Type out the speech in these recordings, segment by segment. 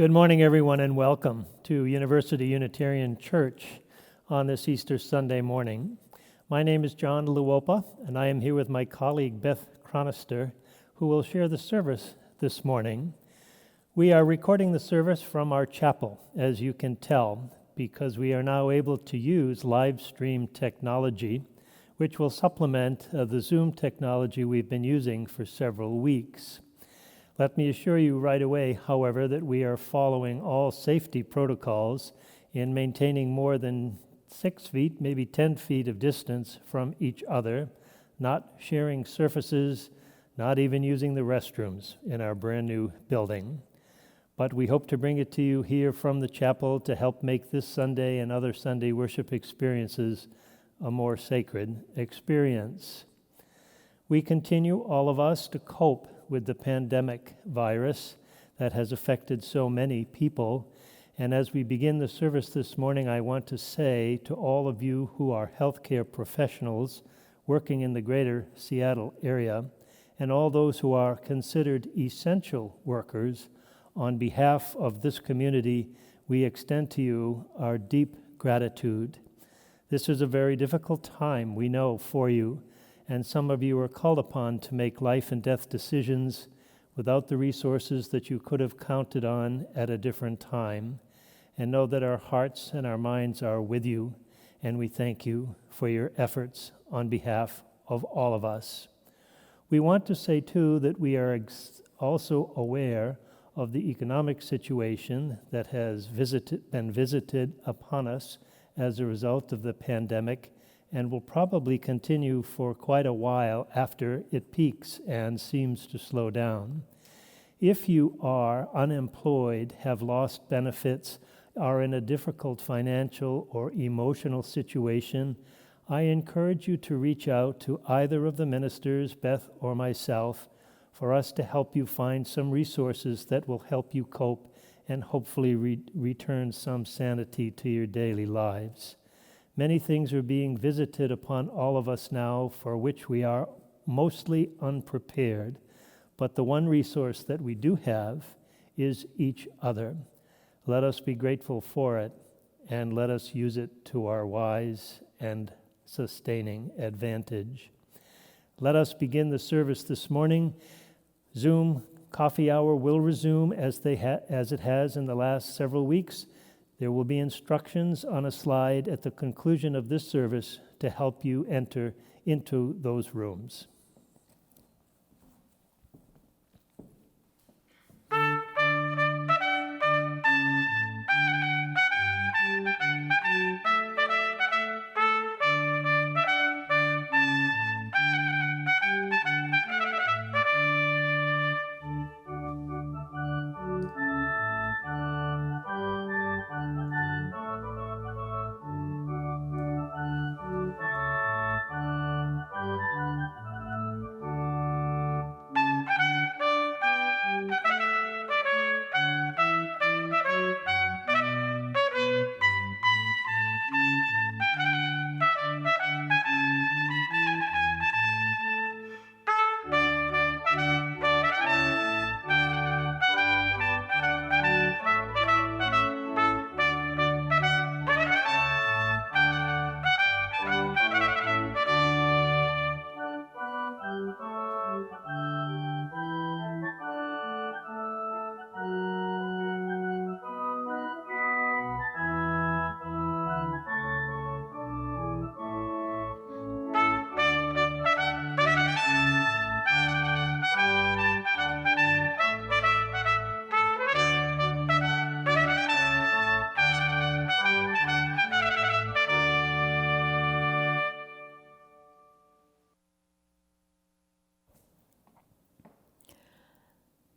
Good morning, everyone, and welcome to University Unitarian Church on this Easter Sunday morning. My name is Jon Luopa, and I am here with my colleague Beth Chronister, who will share the service this morning. We are recording the service from our chapel, as you can tell, because we are now able to use live stream technology, which will supplement the Zoom technology we've been using for several weeks. Let me assure you right away, however, that we are following all safety protocols in maintaining more than 6 feet, maybe 10 feet of distance from each other, not sharing surfaces, not even using the restrooms in our brand new building. But we hope to bring it to you here from the chapel to help make this Sunday and other Sunday worship experiences a more sacred experience. We continue, all of us, to cope with the pandemic virus that has affected so many people. And as we begin the service this morning, I want to say to all of you who are healthcare professionals working in the greater Seattle area, and all those who are considered essential workers, on behalf of this community, we extend to you our deep gratitude. This is a very difficult time, we know, for you, and some of you are called upon to make life and death decisions without the resources that you could have counted on at a different time. And know that our hearts and our minds are with you, and we thank you for your efforts on behalf of all of us. We want to say, too, that we are also aware of the economic situation that has been visited upon us as a result of the pandemic, and will probably continue for quite a while after it peaks and seems to slow down. If you are unemployed, have lost benefits, are in a difficult financial or emotional situation, I encourage you to reach out to either of the ministers, Beth or myself, for us to help you find some resources that will help you cope and hopefully return some sanity to your daily lives. Many things are being visited upon all of us now for which we are mostly unprepared, but the one resource that we do have is each other. Let us be grateful for it, and let us use it to our wise and sustaining advantage. Let us begin the service this morning. Zoom coffee hour will resume as it has in the last several weeks. There will be instructions on a slide at the conclusion of this service to help you enter into those rooms.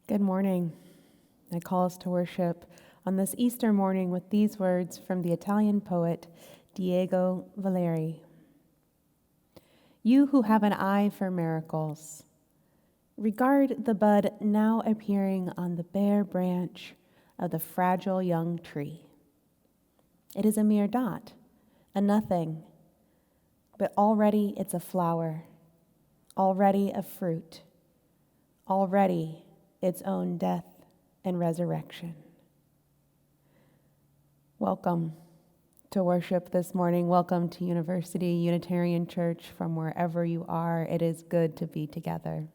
Good morning. I call us to worship on this Easter morning with these words from the Italian poet Diego Valeri. You who have an eye for miracles, regard the bud now appearing on the bare branch of the fragile young tree. It is a mere dot, a nothing, but already it's a flower, already a fruit, already its own death and resurrection. Welcome to worship this morning. Welcome to University Unitarian Church from wherever you are. It is good to be together.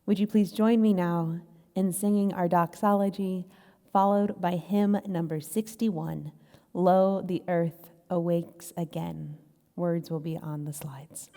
Would you please join me now in singing our doxology, followed by hymn number 61, Lo, the Earth Awakes Again. Words will be on the slides.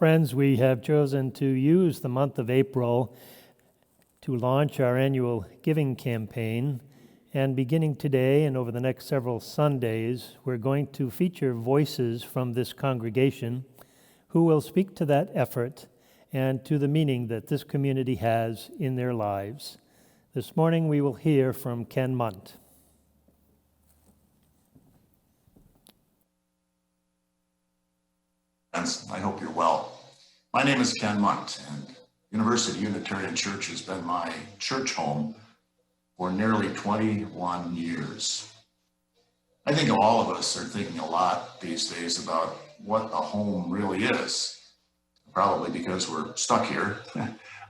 Friends, we have chosen to use the month of April to launch our annual giving campaign. And beginning today and over the next several Sundays, we're going to feature voices from this congregation who will speak to that effort and to the meaning that this community has in their lives. This morning we will hear from Ken Munt. I hope you're well. My name is Ken Munt, and University Unitarian Church has been my church home for nearly 21 years. I think all of us are thinking a lot these days about what a home really is, probably because we're stuck here.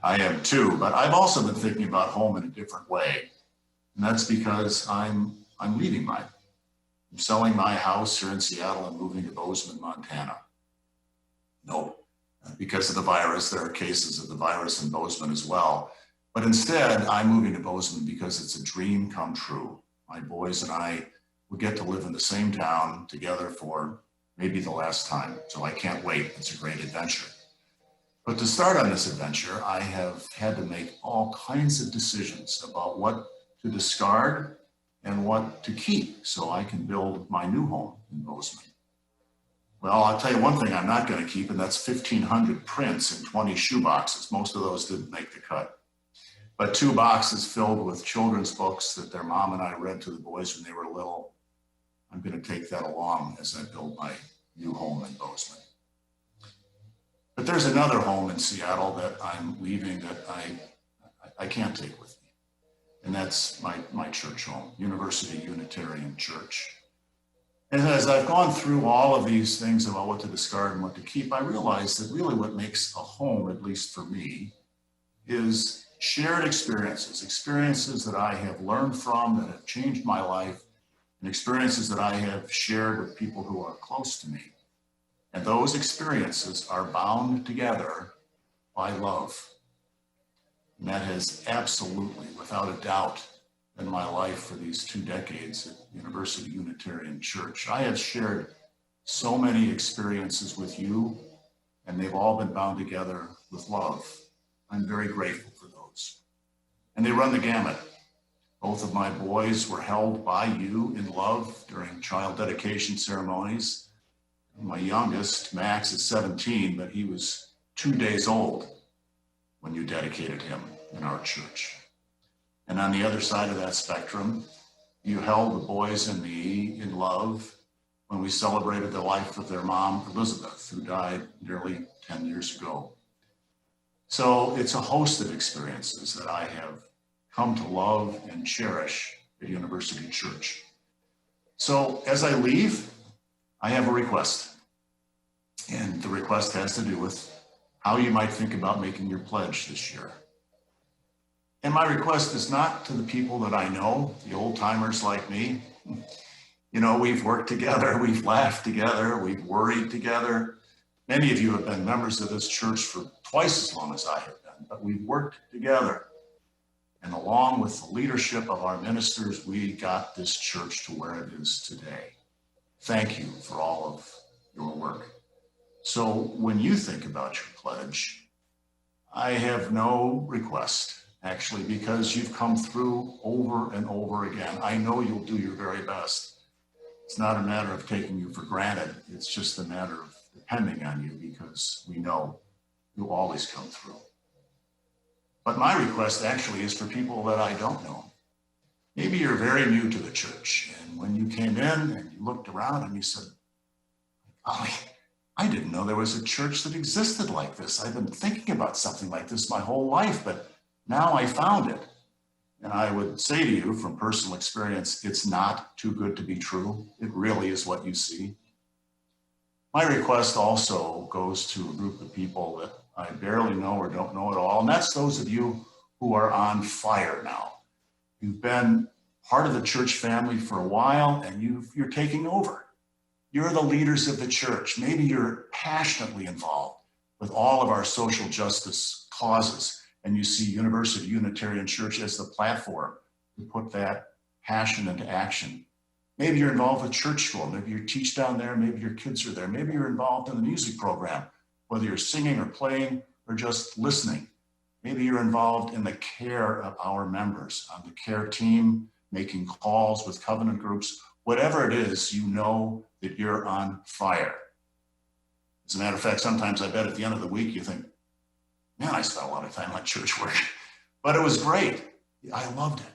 I am too, but I've also been thinking about home in a different way, and that's because I'm leaving mine. I'm selling my house here in Seattle and moving to Bozeman, Montana. No, because of the virus. There are cases of the virus in Bozeman as well. But instead, I'm moving to Bozeman because it's a dream come true. My boys and I will get to live in the same town together for maybe the last time. So I can't wait. It's a great adventure. But to start on this adventure, I have had to make all kinds of decisions about what to discard and what to keep so I can build my new home in Bozeman. Well, I'll tell you one thing I'm not going to keep, and that's 1,500 prints in 20 shoeboxes. Most of those didn't make the cut. But 2 boxes filled with children's books that their mom and I read to the boys when they were little. I'm going to take that along as I build my new home in Bozeman. But there's another home in Seattle that I'm leaving that I can't take with me. And that's my church home, University Unitarian Church. And as I've gone through all of these things about what to discard and what to keep, I realized that really what makes a home, at least for me, is shared experiences, experiences that I have learned from, that have changed my life, and experiences that I have shared with people who are close to me. And those experiences are bound together by love. And that has absolutely, without a doubt, been my life for these 2 decades at University Unitarian Church. I have shared so many experiences with you, and they've all been bound together with love. I'm very grateful for those. And they run the gamut. Both of my boys were held by you in love during child dedication ceremonies. My youngest, Max, is 17, but he was 2 days old when you dedicated him in our church. And on the other side of that spectrum, you held the boys and me in love when we celebrated the life of their mom, Elizabeth, who died nearly 10 years ago. So it's a host of experiences that I have come to love and cherish at University Church. So as I leave, I have a request. And the request has to do with how you might think about making your pledge this year. And my request is not to the people that I know, the old timers like me. You know, we've worked together, we've laughed together, we've worried together. Many of you have been members of this church for twice as long as I have been, but we've worked together. And along with the leadership of our ministers, we got this church to where it is today. Thank you for all of your work. So when you think about your pledge, I have no request, actually, because you've come through over and over again. I know you'll do your very best. It's not a matter of taking you for granted. It's just a matter of depending on you because we know you'll always come through. But my request actually is for people that I don't know. Maybe you're very new to the church, and when you came in and you looked around and you said, "Golly, I didn't know there was a church that existed like this. I've been thinking about something like this my whole life, but now I found it." And I would say to you from personal experience, it's not too good to be true. It really is what you see. My request also goes to a group of people that I barely know or don't know at all, and that's those of you who are on fire now. You've been part of the church family for a while, and you're taking over. You're the leaders of the church. Maybe you're passionately involved with all of our social justice causes, and you see University Unitarian Church as the platform to put that passion into action. Maybe you're involved with church school. Maybe you teach down there. Maybe your kids are there. Maybe you're involved in the music program, whether you're singing or playing or just listening. Maybe you're involved in the care of our members, on the care team, making calls with covenant groups. Whatever it is, you know that you're on fire. As a matter of fact, sometimes I bet at the end of the week you think, man, I spent a lot of time on church work, but it was great. I loved it.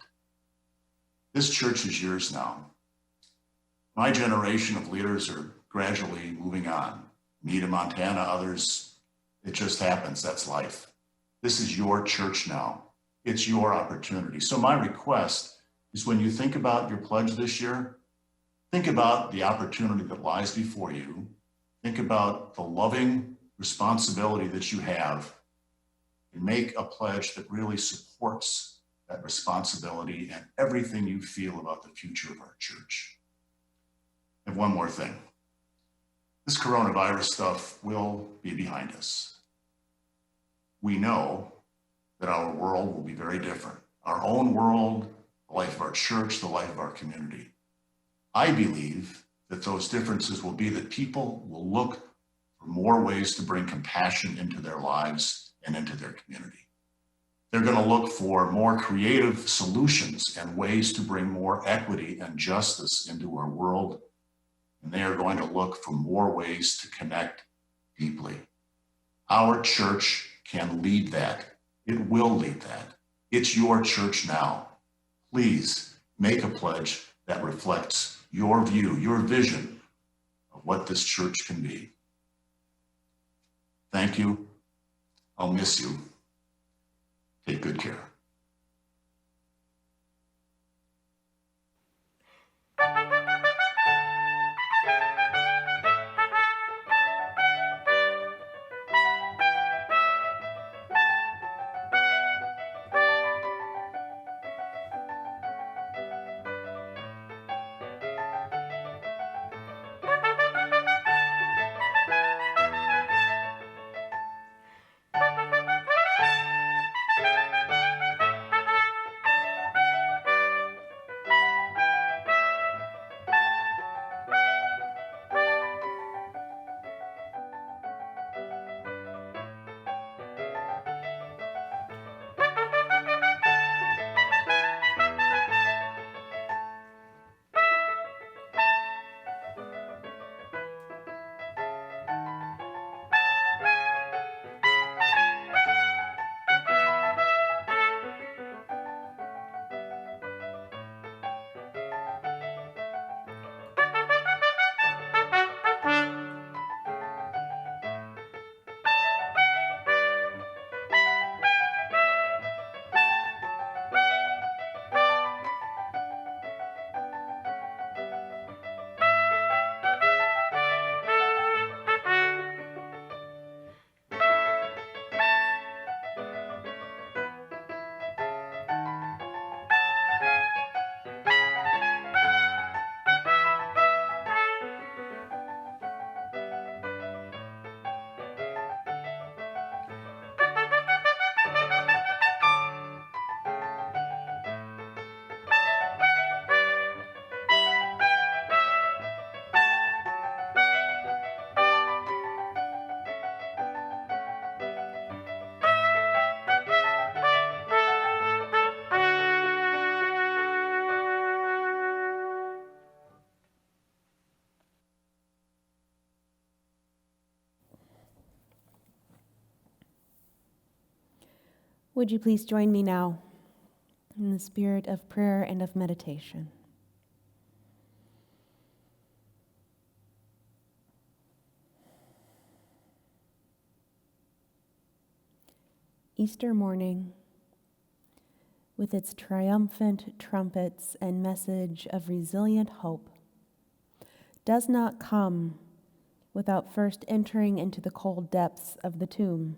This church is yours now. My generation of leaders are gradually moving on. Me to Montana, others, it just happens. That's life. This is your church now. It's your opportunity. So my request is when you think about your pledge this year, think about the opportunity that lies before you. Think about the loving responsibility that you have and make a pledge that really supports that responsibility and everything you feel about the future of our church. And one more thing. This coronavirus stuff will be behind us. We know that our world will be very different. Our own world, the life of our church, the life of our community. I believe that those differences will be that people will look for more ways to bring compassion into their lives and into their community. They're going to look for more creative solutions and ways to bring more equity and justice into our world. And they are going to look for more ways to connect deeply. Our church can lead that. It will lead that. It's your church now. Please make a pledge that reflects your view, your vision of what this church can be. Thank you. I'll miss you. Take good care. Would you please join me now in the spirit of prayer and of meditation? Easter morning, with its triumphant trumpets and message of resilient hope, does not come without first entering into the cold depths of the tomb.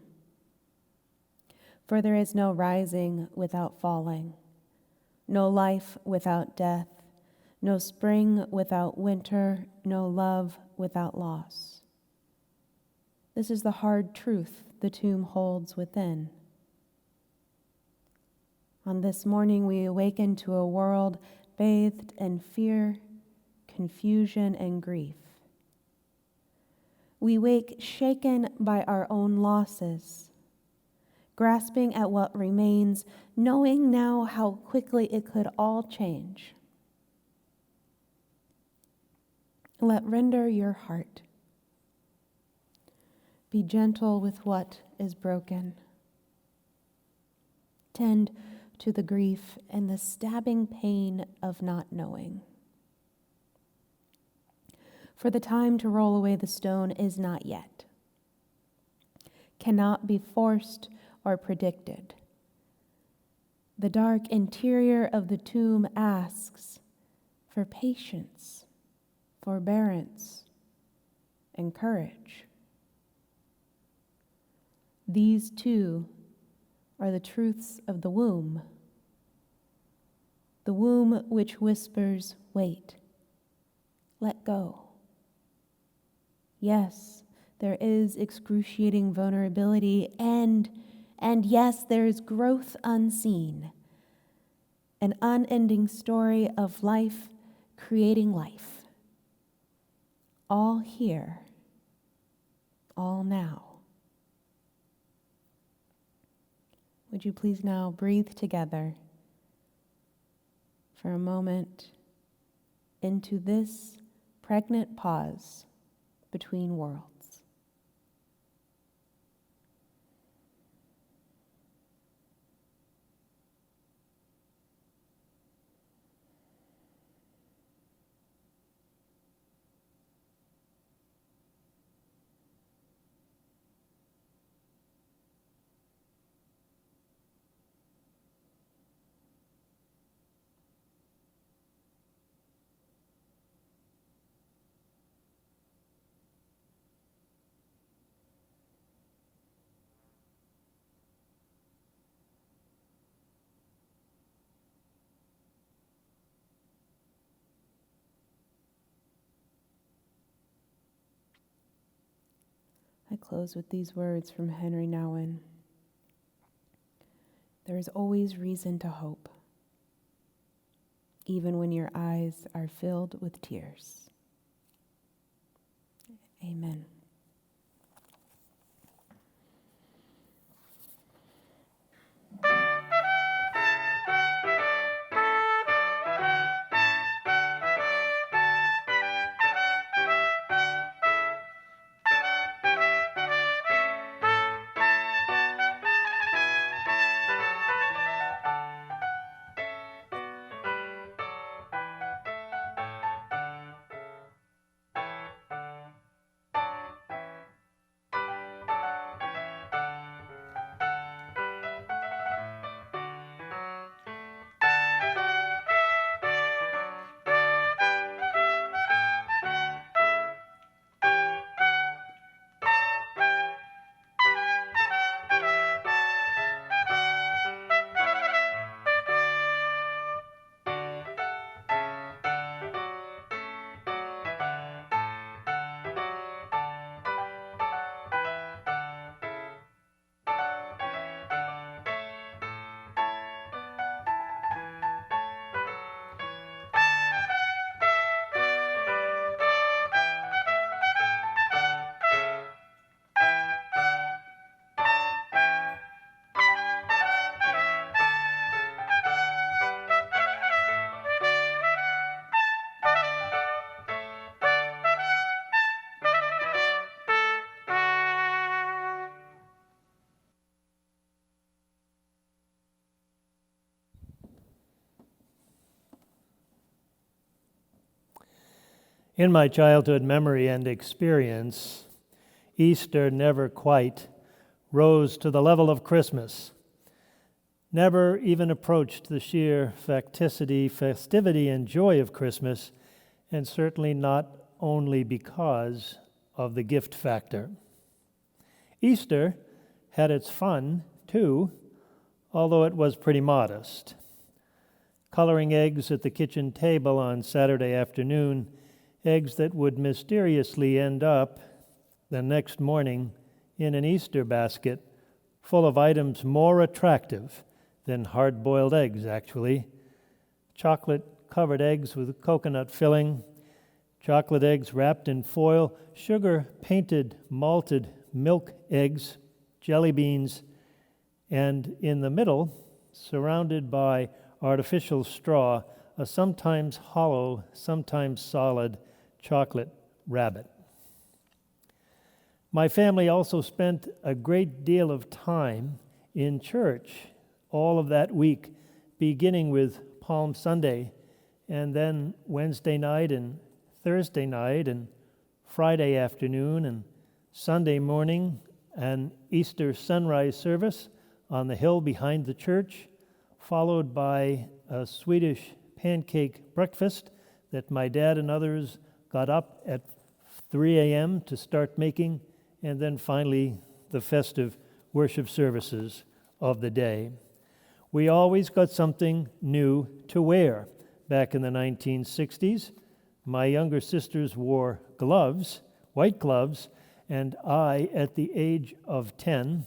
For there is no rising without falling, no life without death, no spring without winter, no love without loss. This is the hard truth the tomb holds within. On this morning, we awaken to a world bathed in fear, confusion, and grief. We wake shaken by our own losses, grasping at what remains, knowing now how quickly it could all change. Let render your heart. Be gentle with what is broken. Tend to the grief and the stabbing pain of not knowing. For the time to roll away the stone is not yet, cannot be forced or predicted. The dark interior of the tomb asks for patience, forbearance, and courage. These too are the truths of the womb which whispers, wait, let go. Yes, there is excruciating vulnerability, and yes, there is growth unseen, an unending story of life creating life. All here, all now. Would you please now breathe together for a moment into this pregnant pause between worlds? I close with these words from Henry Nouwen. There is always reason to hope, even when your eyes are filled with tears. Amen. In my childhood memory and experience, Easter never quite rose to the level of Christmas, never even approached the sheer festivity, and joy of Christmas, and certainly not only because of the gift factor. Easter had its fun, too, although it was pretty modest. Coloring eggs at the kitchen table on Saturday afternoon, eggs that would mysteriously end up the next morning in an Easter basket full of items more attractive than hard-boiled eggs, actually. Chocolate-covered eggs with coconut filling, chocolate eggs wrapped in foil, sugar-painted malted milk eggs, jelly beans, and in the middle, surrounded by artificial straw, a sometimes hollow, sometimes solid chocolate rabbit. My family also spent a great deal of time in church all of that week, beginning with Palm Sunday, and then Wednesday night and Thursday night and Friday afternoon and Sunday morning, an Easter sunrise service on the hill behind the church, followed by a Swedish pancake breakfast that my dad and others got up at 3 a.m. to start making, and then finally the festive worship services of the day. We always got something new to wear. Back in the 1960s, my younger sisters wore gloves, white gloves, and I, at the age of 10,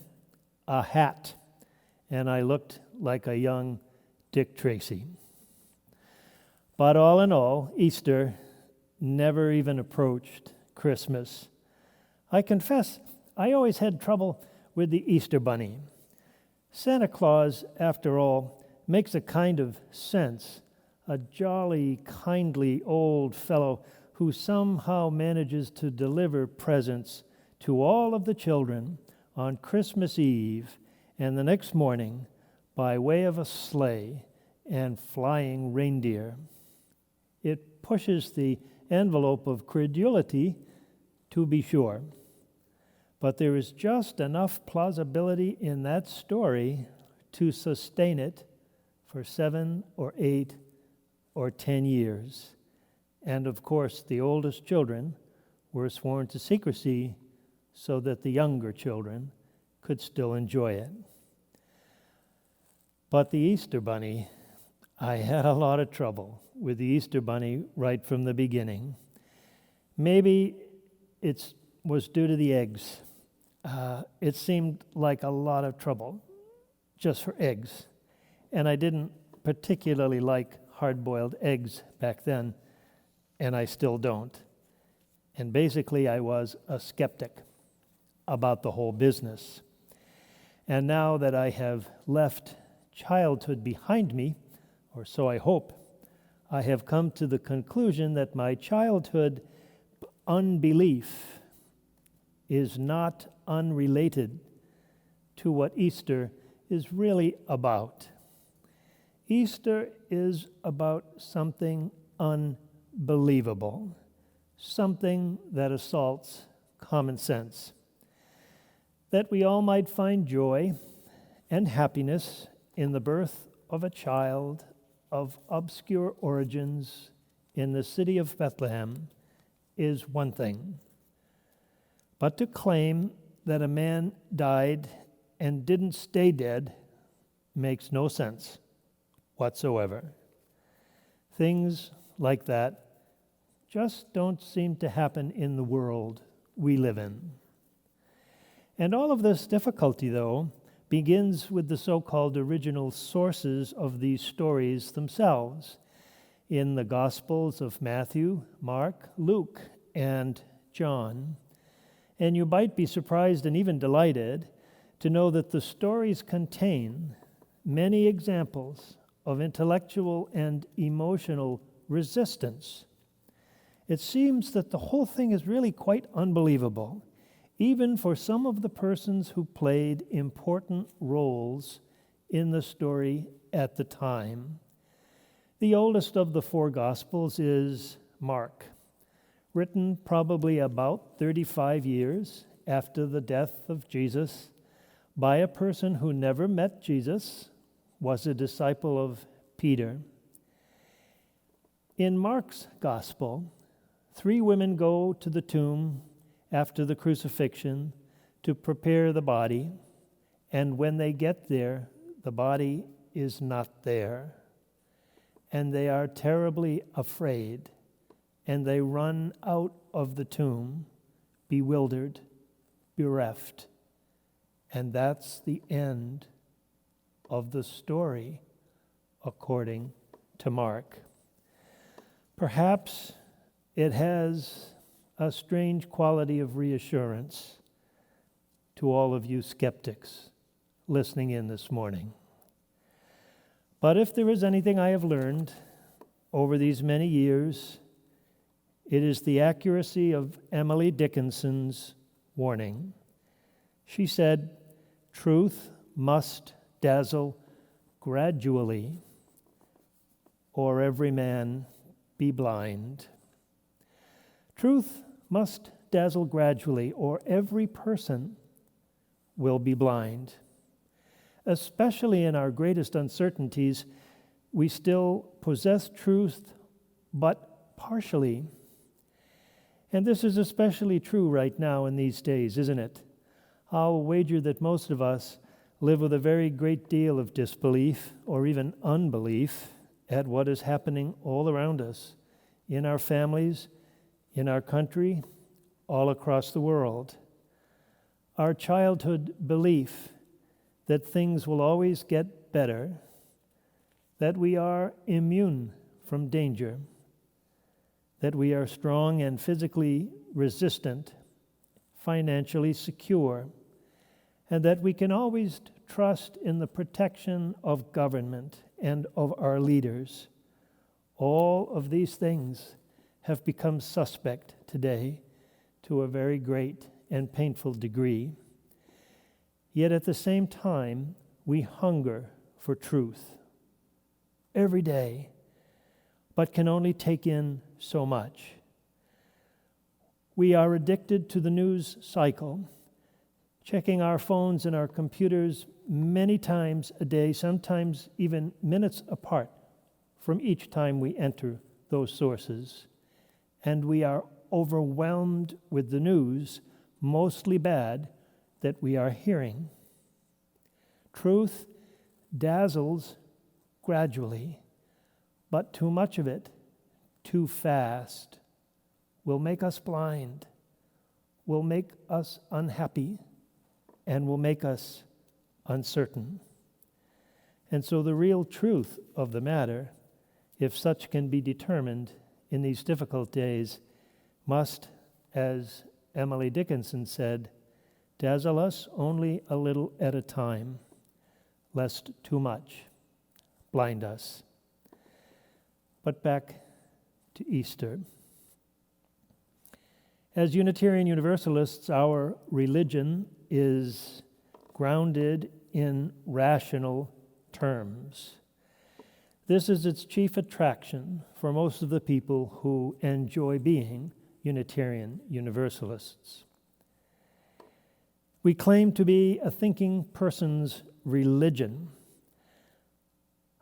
a hat, and I looked like a young Dick Tracy. But all in all, Easter never even approached Christmas. I confess, I always had trouble with the Easter bunny. Santa Claus, after all, makes a kind of sense, a jolly, kindly old fellow who somehow manages to deliver presents to all of the children on Christmas Eve and the next morning by way of a sleigh and flying reindeer. It pushes the envelope of credulity, to be sure, but there is just enough plausibility in that story to sustain it for 7 or 8 or 10 years. And of course, the oldest children were sworn to secrecy so that the younger children could still enjoy it. But the Easter Bunny, I had a lot of trouble with the Easter Bunny right from the beginning. Maybe it was due to the eggs. It seemed like a lot of trouble just for eggs. And I didn't particularly like hard-boiled eggs back then, and I still don't. And basically, I was a skeptic about the whole business. And now that I have left childhood behind me, or so I hope, I have come to the conclusion that my childhood unbelief is not unrelated to what Easter is really about. Easter is about something unbelievable, something that assaults common sense, that we all might find joy and happiness in the birth of a child of obscure origins in the city of Bethlehem is one thing. But to claim that a man died and didn't stay dead makes no sense whatsoever. Things like that just don't seem to happen in the world we live in. And all of this difficulty, though, begins with the so-called original sources of these stories themselves in the Gospels of Matthew, Mark, Luke, and John. And you might be surprised and even delighted to know that the stories contain many examples of intellectual and emotional resistance. It seems that the whole thing is really quite unbelievable, even for some of the persons who played important roles in the story at the time. The oldest of the 4 Gospels is Mark, written probably about 35 years after the death of Jesus by a person who never met Jesus, was a disciple of Peter. In Mark's Gospel, 3 women go to the tomb after the crucifixion to prepare the body, and when they get there, the body is not there. And they are terribly afraid, and they run out of the tomb, bewildered, bereft. And that's the end of the story, according to Mark. Perhaps it has a strange quality of reassurance to all of you skeptics listening in this morning. But if there is anything I have learned over these many years, it is the accuracy of Emily Dickinson's warning. She said, "Truth must dazzle gradually, or every man be blind." Truth must dazzle gradually, or every person will be blind. Especially in our greatest uncertainties, we still possess truth, but partially. And this is especially true right now in these days, isn't it? I'll wager that most of us live with a very great deal of disbelief or even unbelief at what is happening all around us, in our families, in our country, all across the world. Our childhood belief that things will always get better, that we are immune from danger, that we are strong and physically resistant, financially secure, and that we can always trust in the protection of government and of our leaders. All of these things have become suspect today to a very great and painful degree. Yet at the same time, we hunger for truth every day, but can only take in so much. We are addicted to the news cycle, checking our phones and our computers many times a day, sometimes even minutes apart from each time we enter those sources. And we are overwhelmed with the news, mostly bad, that we are hearing. Truth dazzles gradually, but too much of it, too fast, will make us blind, will make us unhappy, and will make us uncertain. And so the real truth of the matter, if such can be determined in these difficult days, must, as Emily Dickinson said, dazzle us only a little at a time, lest too much blind us. But back to Easter. As Unitarian Universalists, our religion is grounded in rational terms. This is its chief attraction for most of the people who enjoy being Unitarian Universalists. We claim to be a thinking person's religion.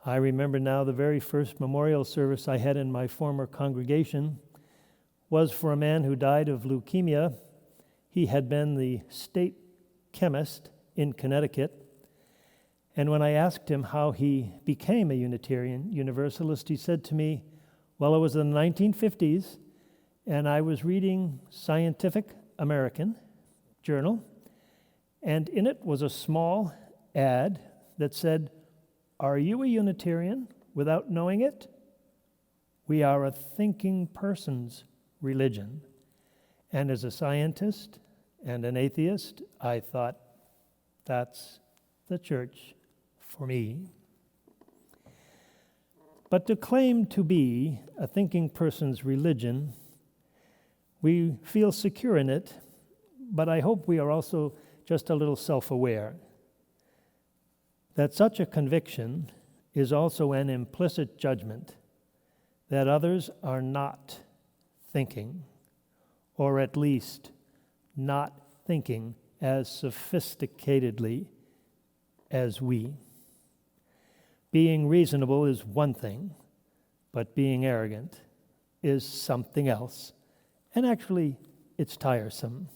I remember now the very first memorial service I had in my former congregation was for a man who died of leukemia. He had been the state chemist in Connecticut. And when I asked him how he became a Unitarian Universalist, he said to me, well, it was in the 1950s, and I was reading Scientific American journal, and in it was a small ad that said, "Are you a Unitarian without knowing it? We are a thinking person's religion." And as a scientist and an atheist, I thought, that's the church for me. But to claim to be a thinking person's religion, we feel secure in it, but I hope we are also just a little self-aware that such a conviction is also an implicit judgment that others are not thinking, or at least not thinking as sophisticatedly as we. Being reasonable is one thing, but being arrogant is something else, and actually it's tiresome.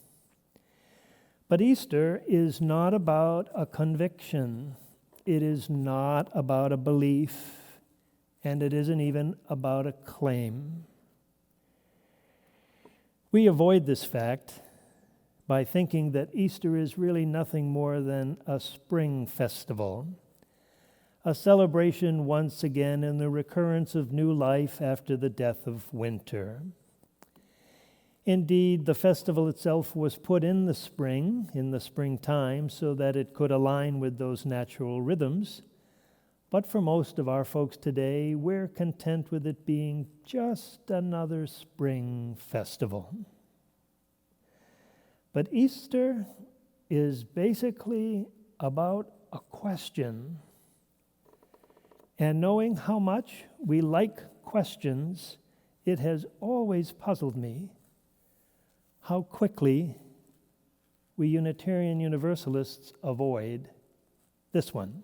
But Easter is not about a conviction. It is not about a belief, and it isn't even about a claim. We avoid this fact by thinking that Easter is really nothing more than a spring festival, a celebration once again in the recurrence of new life after the death of winter. Indeed, the festival itself was put in the springtime, so that it could align with those natural rhythms. But for most of our folks today, we're content with it being just another spring festival. But Easter is basically about a question. And knowing how much we like questions, it has always puzzled me how quickly we Unitarian Universalists avoid this one.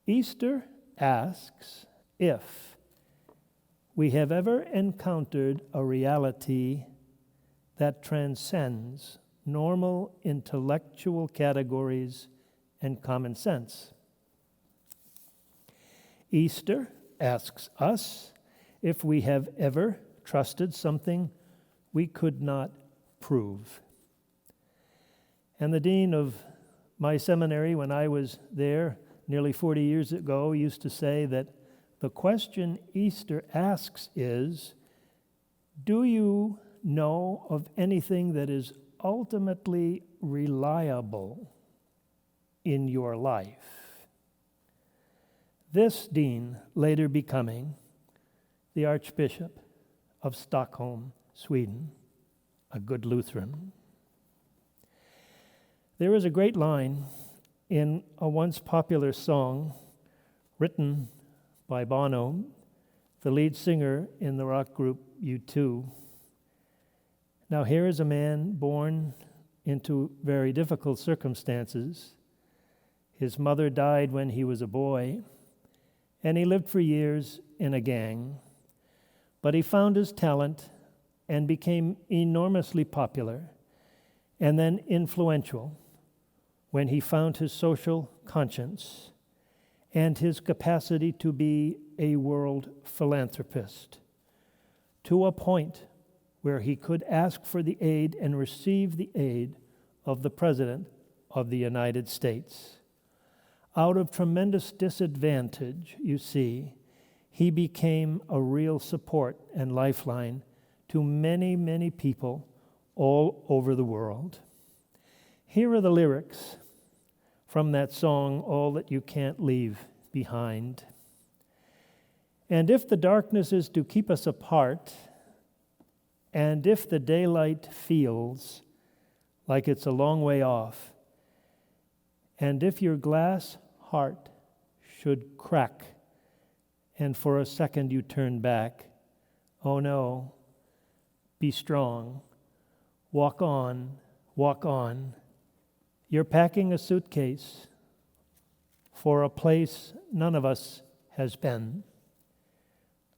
Easter asks if we have ever encountered a reality that transcends normal intellectual categories and common sense. Easter asks us if we have ever trusted something we could not prove. And the dean of my seminary, when I was there nearly 40 years ago, used to say that the question Easter asks is, do you know of anything that is ultimately reliable in your life. This dean later becoming the Archbishop of Stockholm, Sweden, a good Lutheran. There is a great line in a once popular song written by Bono, the lead singer in the rock group U2. Now here is a man born into very difficult circumstances. His mother died when he was a boy, and he lived for years in a gang. But he found his talent and became enormously popular and then influential when he found his social conscience and his capacity to be a world philanthropist, to a point where he could ask for the aid and receive the aid of the President of the United States. Out of tremendous disadvantage, you see, he became a real support and lifeline to many, many people all over the world. Here are the lyrics from that song, All That You Can't Leave Behind. And if the darkness is to keep us apart, and if the daylight feels like it's a long way off, and if your glass heart should crack, and for a second you turn back, oh no, be strong, walk on, walk on. You're packing a suitcase for a place none of us has been,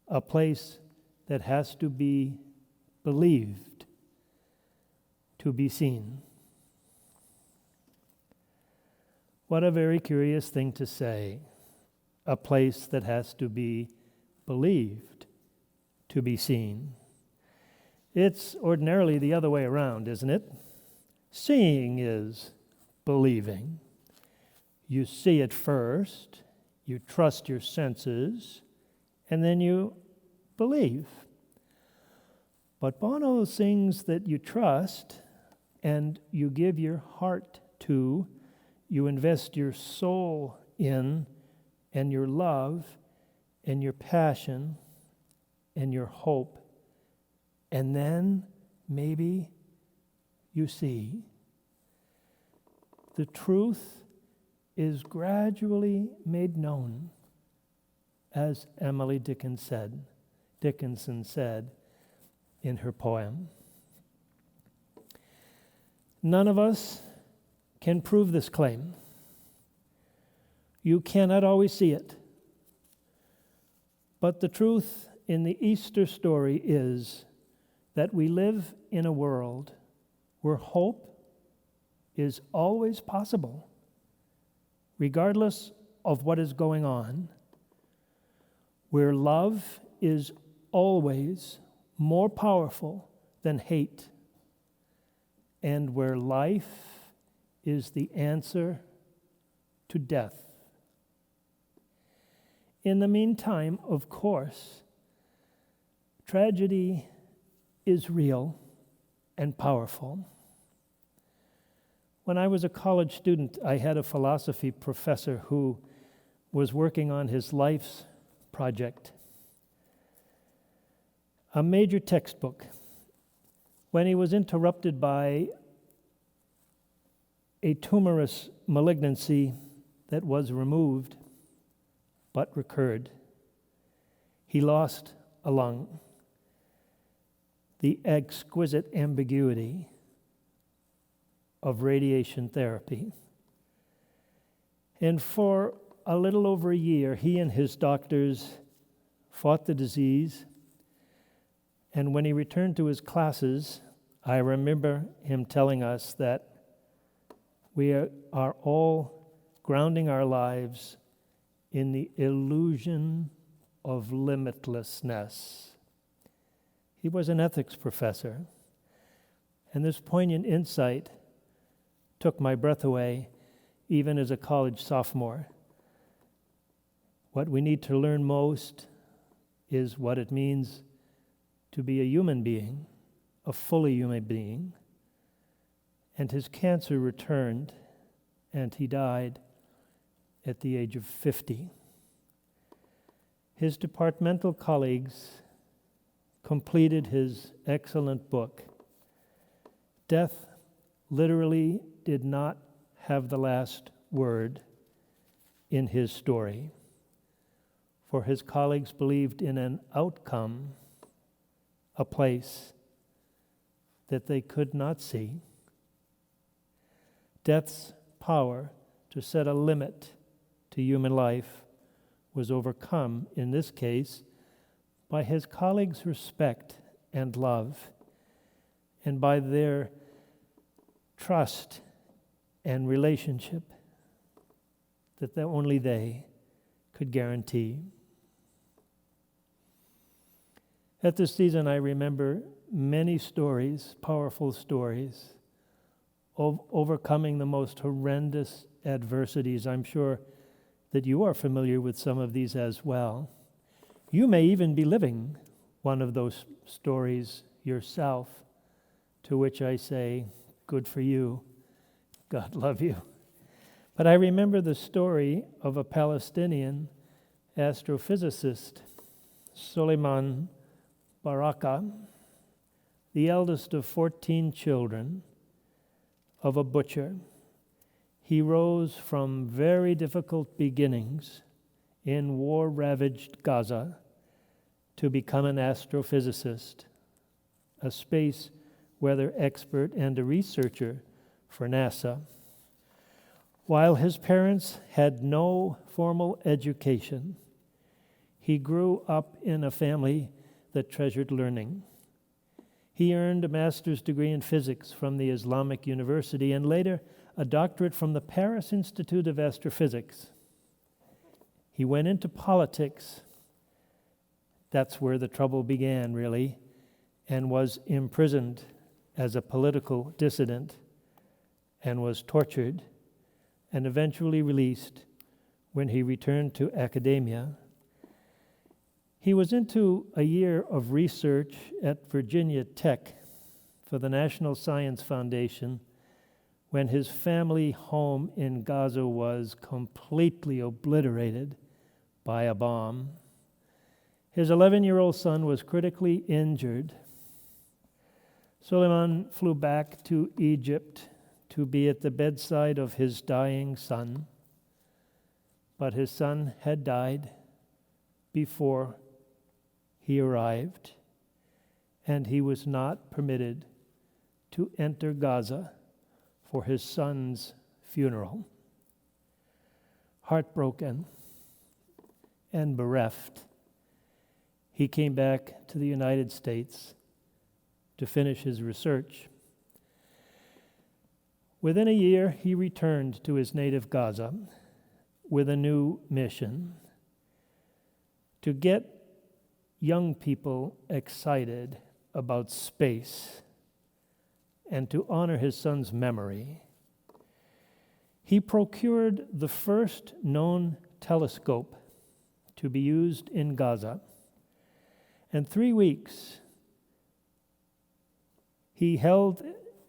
a place that has to be believed to be seen. What a very curious thing to say, a place that has to be believed to be seen. It's ordinarily the other way around, isn't it? Seeing is believing. You see it first, you trust your senses, and then you believe. But Bono sings that you trust and you give your heart to, you invest your soul in, and your love, and your passion, and your hope. And then maybe you see. The truth is gradually made known, as Emily Dickinson said in her poem. None of us can prove this claim. You cannot always see it. But the truth in the Easter story is that we live in a world where hope is always possible, regardless of what is going on, where love is always more powerful than hate, and where life is the answer to death. In the meantime, of course, tragedy is real and powerful. When I was a college student, I had a philosophy professor who was working on his life's project, a major textbook, when he was interrupted by a tumorous malignancy that was removed but recurred. He lost a lung. The exquisite ambiguity of radiation therapy. And for a little over a year, he and his doctors fought the disease. And when he returned to his classes, I remember him telling us that we are all grounding our lives in the illusion of limitlessness. He was an ethics professor, and this poignant insight took my breath away, even as a college sophomore. What we need to learn most is what it means to be a human being, a fully human being, and his cancer returned, and he died at the age of 50. His departmental colleagues completed his excellent book. Death literally did not have the last word in his story, for his colleagues believed in an outcome, a place that they could not see. Death's power to set a limit to human life was overcome, in this case, by his colleagues' respect and love, and by their trust and relationship that only they could guarantee. At this season, I remember many stories, powerful stories, of overcoming the most horrendous adversities. I'm sure that you are familiar with some of these as well. You may even be living one of those stories yourself, to which I say, good for you. God love you. But I remember the story of a Palestinian astrophysicist, Suleiman Baraka, the eldest of 14 children, of a butcher. He rose from very difficult beginnings in war-ravaged Gaza to become an astrophysicist, a space weather expert and a researcher for NASA. While his parents had no formal education, he grew up in a family that treasured learning. He earned a master's degree in physics from the Islamic University and later a doctorate from the Paris Institute of Astrophysics. He went into politics. That's where the trouble began, really, and was imprisoned as a political dissident and was tortured and eventually released when he returned to academia. He was into a year of research at Virginia Tech for the National Science Foundation when his family home in Gaza was completely obliterated by a bomb. His 11-year-old son was critically injured. Suleiman flew back to Egypt to be at the bedside of his dying son, but his son had died before he arrived, and he was not permitted to enter Gaza for his son's funeral. Heartbroken and bereft, he came back to the United States to finish his research. Within a year, he returned to his native Gaza with a new mission: to get young people excited about space and to honor his son's memory. He procured the first known telescope to be used in Gaza, and 3 weeks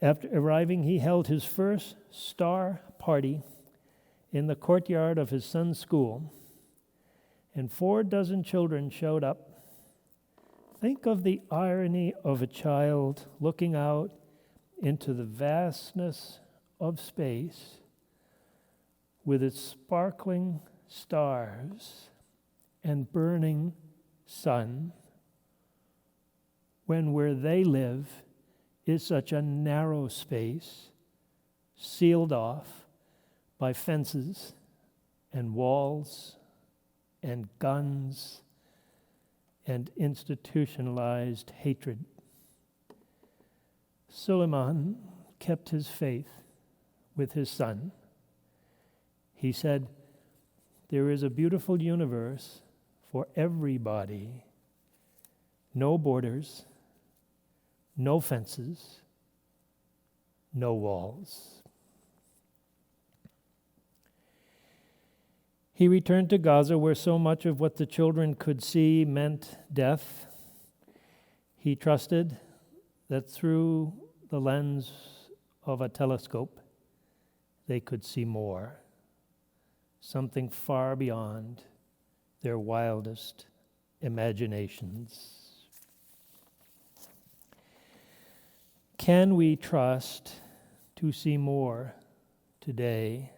after arriving, he held his first star party in the courtyard of his son's school, and 4 children showed up. Think of the irony of a child looking out into the vastness of space with its sparkling stars and burning sun, when where they live is such a narrow space, sealed off by fences and walls and guns and institutionalized hatred. Suleiman kept his faith with his son. He said, "There is a beautiful universe for everybody. No borders, no fences, no walls." He returned to Gaza, where so much of what the children could see meant death. He trusted that through the lens of a telescope, they could see more, something far beyond their wildest imaginations. Can we trust to see more today?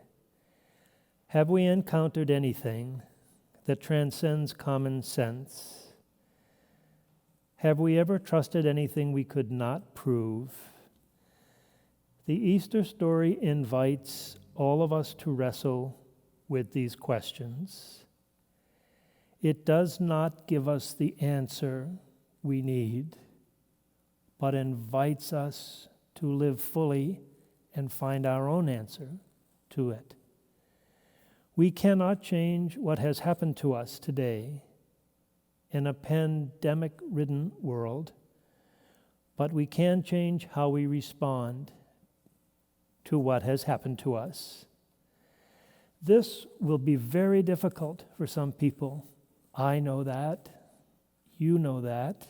Have we encountered anything that transcends common sense? Have we ever trusted anything we could not prove? The Easter story invites all of us to wrestle with these questions. It does not give us the answer we need, but invites us to live fully and find our own answer to it. We cannot change what has happened to us today in a pandemic-ridden world, but we can change how we respond to what has happened to us. This will be very difficult for some people. I know that. You know that.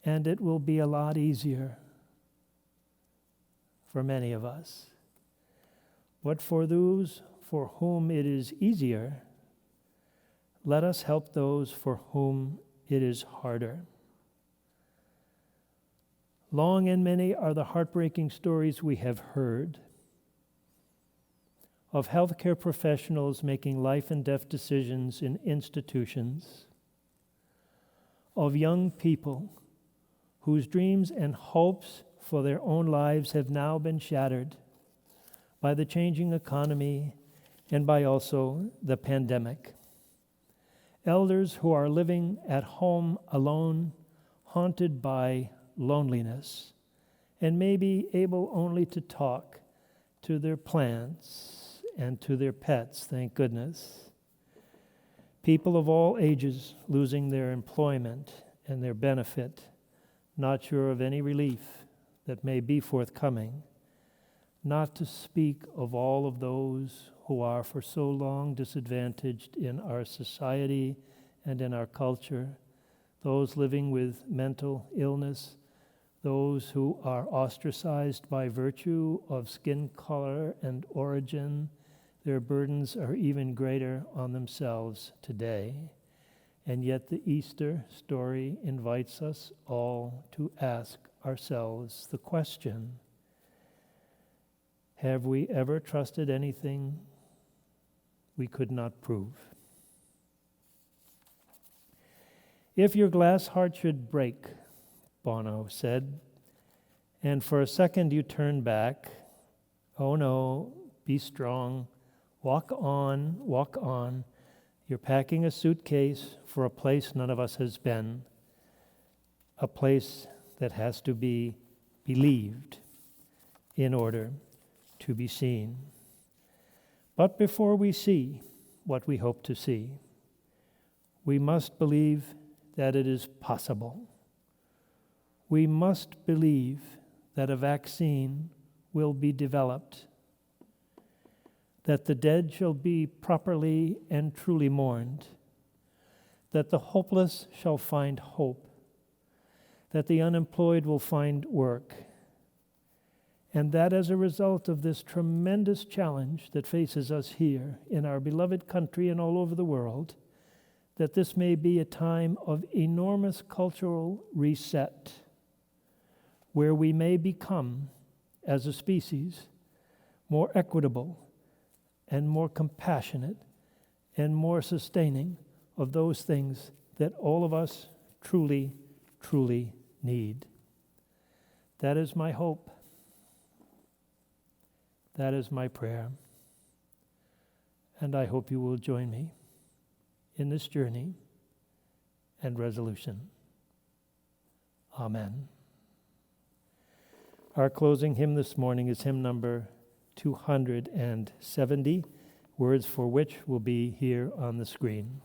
And it will be a lot easier for many of us. But for those for whom it is easier, let us help those for whom it is harder. Long and many are the heartbreaking stories we have heard of healthcare professionals making life and death decisions in institutions, of young people whose dreams and hopes for their own lives have now been shattered by the changing economy and by also the pandemic. Elders who are living at home alone, haunted by loneliness, and maybe able only to talk to their plants and to their pets, thank goodness. People of all ages losing their employment and their benefit, not sure of any relief that may be forthcoming, not to speak of all of those who are for so long disadvantaged in our society and in our culture, those living with mental illness, those who are ostracized by virtue of skin color and origin. Their burdens are even greater on themselves today. And yet the Easter story invites us all to ask ourselves the question, have we ever trusted anything we could not prove? If your glass heart should break, Bono said, and for a second you turn back, oh no, be strong, walk on, walk on. You're packing a suitcase for a place none of us has been, a place that has to be believed in order to be seen. But before we see what we hope to see, we must believe that it is possible. We must believe that a vaccine will be developed, that the dead shall be properly and truly mourned, that the hopeless shall find hope, that the unemployed will find work, and that as a result of this tremendous challenge that faces us here in our beloved country and all over the world, that this may be a time of enormous cultural reset, where we may become, as a species, more equitable and more compassionate and more sustaining of those things that all of us truly, truly need. That is my hope. That is my prayer. And I hope you will join me in this journey and resolution. Amen. Our closing hymn this morning is hymn number 270, words for which will be here on the screen.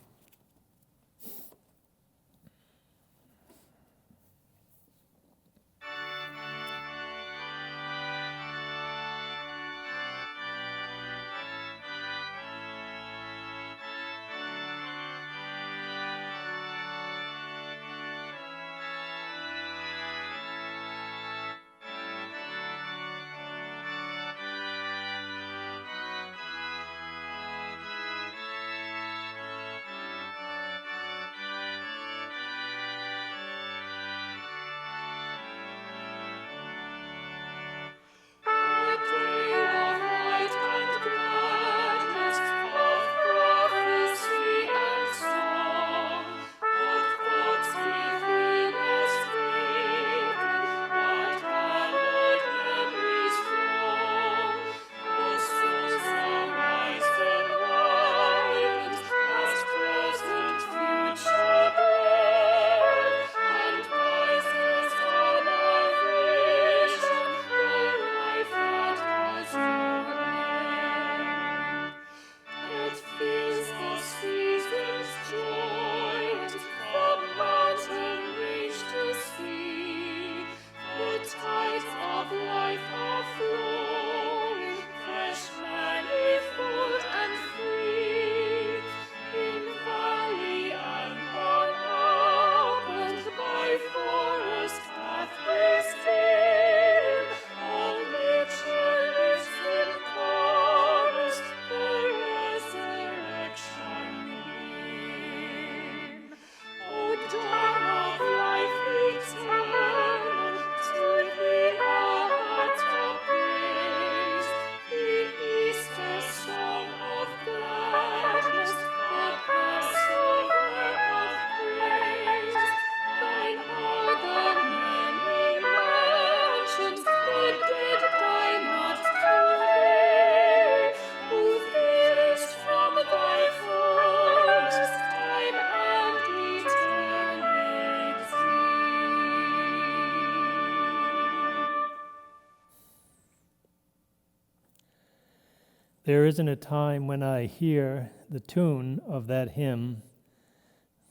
There isn't a time when I hear the tune of that hymn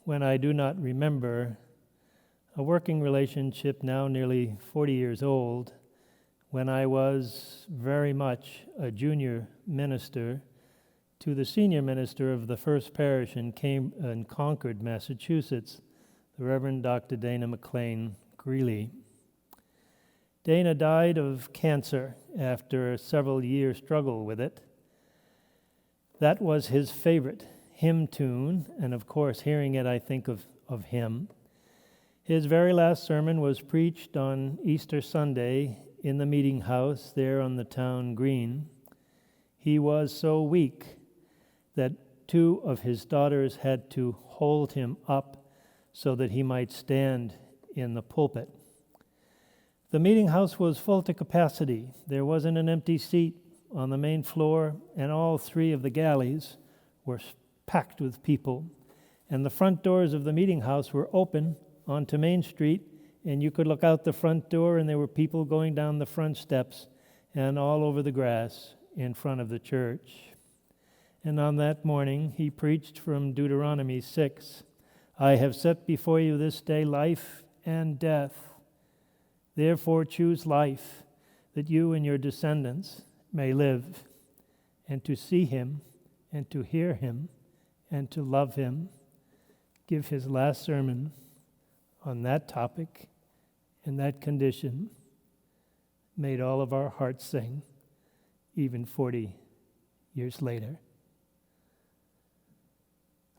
when I do not remember a working relationship now nearly 40 years old, when I was very much a junior minister to the senior minister of the first parish in Concord, Massachusetts, the Reverend Dr. Dana McLean Greeley. Dana died of cancer after a several year struggle with it. That was his favorite hymn tune, and of course, hearing it, I think of him. His very last sermon was preached on Easter Sunday in the meeting house there on the town green. He was so weak that 2 of his daughters had to hold him up so that he might stand in the pulpit. The meeting house was full to capacity. There wasn't an empty seat on the main floor, and all 3 of the galleys were packed with people. And the front doors of the meeting house were open onto Main Street, and you could look out the front door, and there were people going down the front steps and all over the grass in front of the church. And on that morning, he preached from Deuteronomy 6, "I have set before you this day life and death. Therefore choose life, that you and your descendants may live, and to see him, and to hear him, and to love him." Give his last sermon on that topic and that condition made all of our hearts sing, even 40 years later.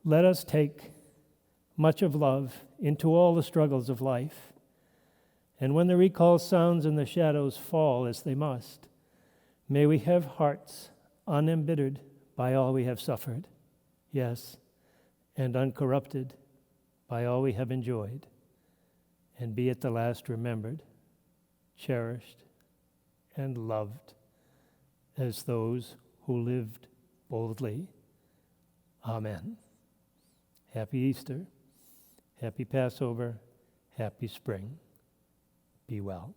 Let us take much of love into all the struggles of life, and when the recall sounds and the shadows fall, as they must, may we have hearts unembittered by all we have suffered, yes, and uncorrupted by all we have enjoyed, and be at the last remembered, cherished, and loved as those who lived boldly. Amen. Happy Easter, happy Passover, happy spring. Be well.